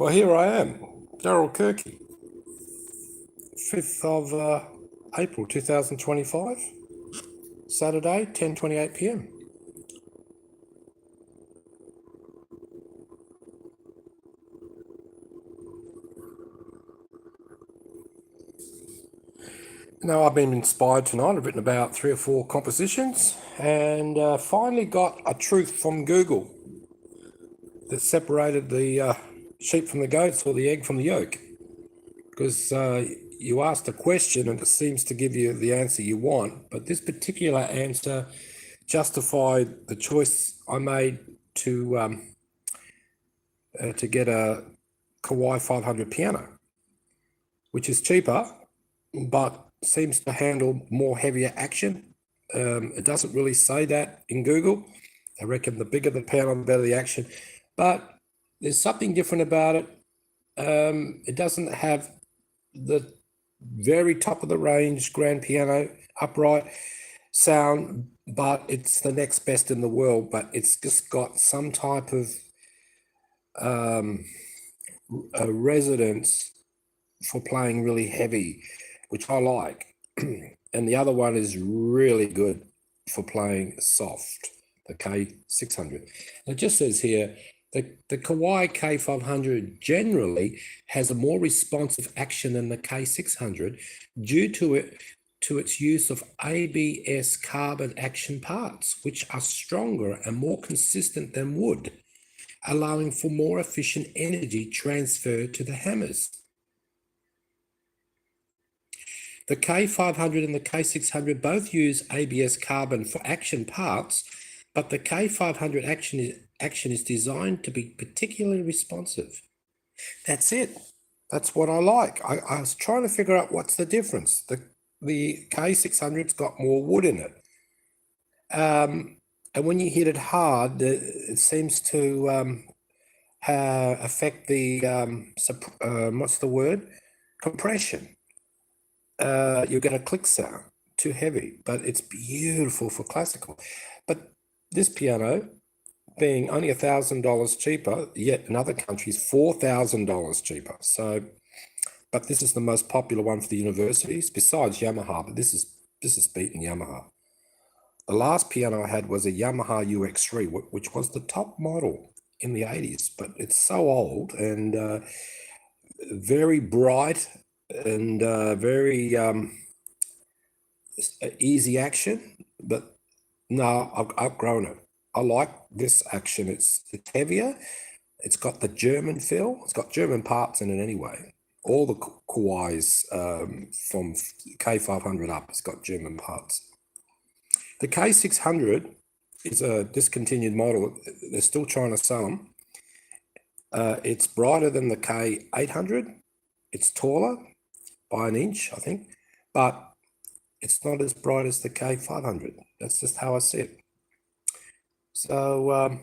Well, here I am, Daryl Kirky, 5th of April 2025, Saturday, 10:28 p.m. Now, I've been inspired tonight. I've written about 3 or 4 compositions and finally got a truth from Google that separated the sheep from the goats or the egg from the yolk. Because you asked a question and it seems to give you the answer you want, but this particular answer justified the choice I made to get a Kawai 500 piano, which is cheaper, but seems to handle more heavier action. It doesn't really say that in Google. I reckon the bigger the piano, the better the action, but there's something different about it. It doesn't have the very top of the range grand piano upright sound, but it's the next best in the world. But it's just got some type of a resonance for playing really heavy, which I like. And the other one is really good for playing soft, the K600. It just says here, the Kawai K500 generally has a more responsive action than the K600 due to its use of ABS carbon action parts, which are stronger and more consistent than wood, allowing for more efficient energy transfer to the hammers. The K500 and the K600 both use ABS carbon for action parts, but the K500 action is designed to be particularly responsive. That's it. That's what I like. I was trying to figure out what's the difference. The K600's got more wood in it. And when you hit it hard, it seems to affect the, what's the word? Compression. You get a click sound, too heavy, but it's beautiful for classical. But this piano, being only $1,000 cheaper, yet in other countries $4,000 cheaper. So, but this is the most popular one for the universities, besides Yamaha. But this is beating Yamaha. The last piano I had was a Yamaha UX3, which was the top model in the 80s, but it's so old and very bright and very easy action, but no, I've outgrown it. I like this action. It's heavier. It's got the German feel. It's got German parts in it anyway. All the Kawais from K500 up, it's got German parts. The K600 is a discontinued model. They're still trying to sell them. It's brighter than the K800. It's taller by an inch, I think, but it's not as bright as the K500. That's just how I see it. So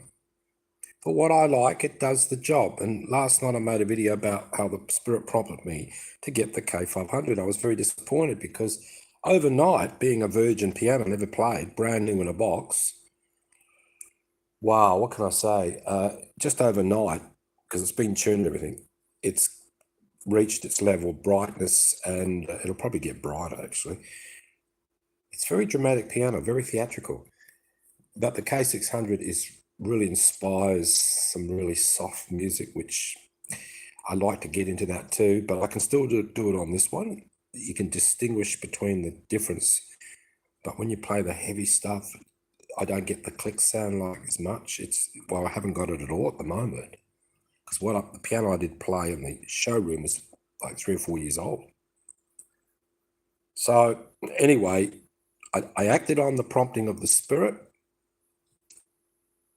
for what I like, it does the job. And last night I made a video about how the Spirit prompted me to get the K500. I was very disappointed because overnight, being a virgin piano, never played, brand new in a box. Wow, what can I say? Just overnight, because it's been tuned and everything, it's reached its level of brightness, and it'll probably get brighter actually. It's very dramatic piano, very theatrical. But the K600 really inspires some really soft music, which I like to get into that too, but I can still do it on this one. You can distinguish between the difference, but when you play the heavy stuff, I don't get the click sound like as much. Well, I haven't got it at all at the moment, because the piano I did play in the showroom was like 3 or 4 years old. So anyway, I acted on the prompting of the Spirit,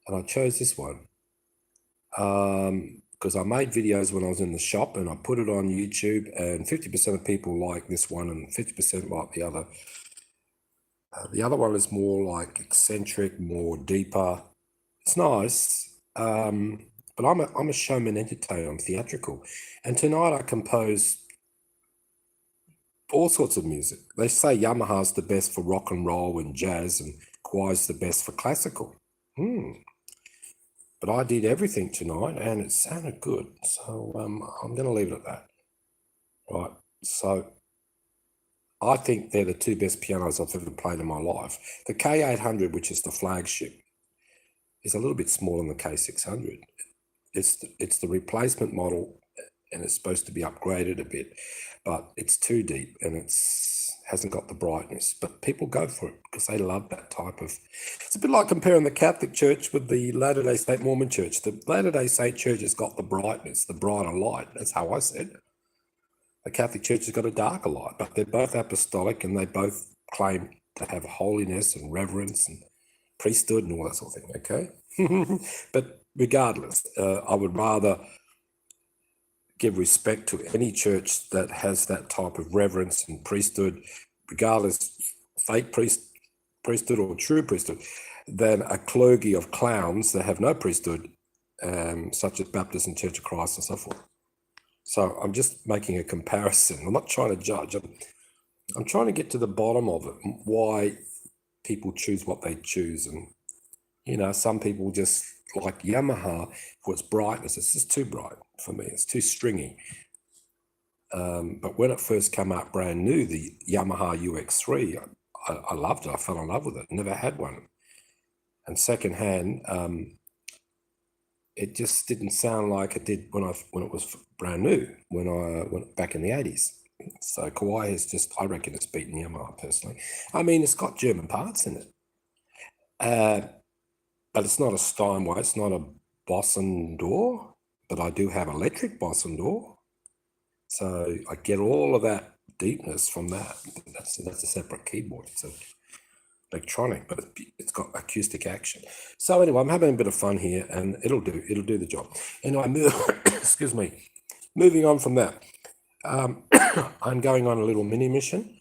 and I chose this one because I made videos when I was in the shop and I put it on YouTube, and 50% of people like this one and 50% like the other. The other one is more like eccentric, more deeper. It's nice, but I'm a showman entertainer. I'm theatrical, and tonight I composed all sorts of music. They say Yamaha's the best for rock and roll and jazz, and Kawai's the best for classical. But I did everything tonight and it sounded good. So I'm going to leave it at that. Right. So I think they're the two best pianos I've ever played in my life. The K800, which is the flagship, is a little bit smaller than the K600. It's the replacement model, and it's supposed to be upgraded a bit, but it's too deep and hasn't got the brightness. But people go for it because they love that type of. It's a bit like comparing the Catholic Church with the Latter-day Saint Mormon Church. The Latter-day Saint Church has got the brightness, the brighter light. That's how I said it. The Catholic Church has got a darker light, but they're both apostolic and they both claim to have holiness and reverence and priesthood and all that sort of thing, okay? But regardless, I would rather give respect to any church that has that type of reverence and priesthood, regardless, fake priesthood or true priesthood, than a clergy of clowns that have no priesthood, such as Baptist and Church of Christ and so forth. So I'm just making a comparison. I'm not trying to judge. I'm trying to get to the bottom of it, why people choose what they choose. And, you know, some people just like Yamaha for its brightness. It's just too bright for me. It's too stringy. But when it first came out brand new, the Yamaha UX3, I loved it. I fell in love with it. Never had one. And secondhand, it just didn't sound like it did when it was brand new, when I went back in the 80s. So Kawai is just, I reckon it's beaten Yamaha personally. I mean, it's got German parts in it. But it's not a Steinway, it's not a Bossen door, but I do have electric Bossen door. So I get all of that deepness from that. That's a separate keyboard. It's electronic, but it's got acoustic action. So anyway, I'm having a bit of fun here, and it'll do the job. Anyway, excuse me. Moving on from that, I'm going on a little mini mission,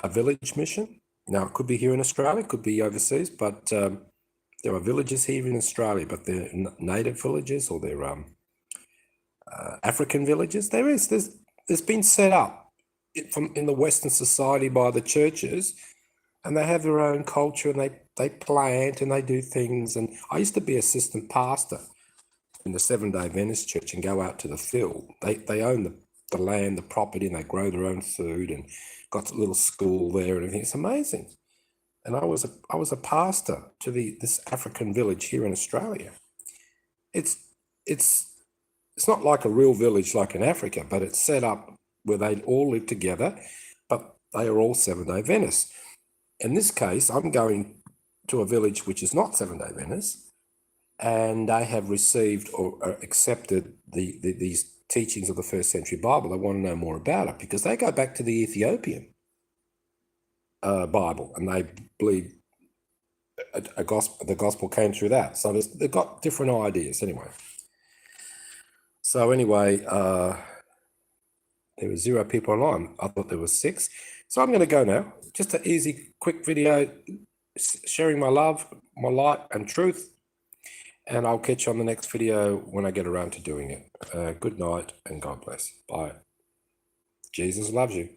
a village mission. Now it could be here in Australia, it could be overseas, but there are villages here in Australia, but they're native villages or they're African villages. There's been set up in the Western society by the churches. And they have their own culture, and they plant and they do things. And I used to be assistant pastor in the Seventh-day Adventist Church and go out to the field. They own the land, the property, and they grow their own food and got a little school there and everything. It's amazing. And I was a pastor to this African village here in Australia. It's not like a real village like in Africa, but it's set up where they all live together, but they are all Seventh-day Adventists. In this case, I'm going to a village which is not Seventh-day Adventist, and they have received or accepted these teachings of the first century Bible. They want to know more about it because they go back to the Ethiopian Bible, and they believe the gospel came through that. So they've got different ideas anyway. So anyway, there were 0 people online. I thought there were 6. So I'm going to go now. Just an easy, quick video, sharing my love, my light and truth. And I'll catch you on the next video when I get around to doing it. Good night and God bless. Bye. Jesus loves you.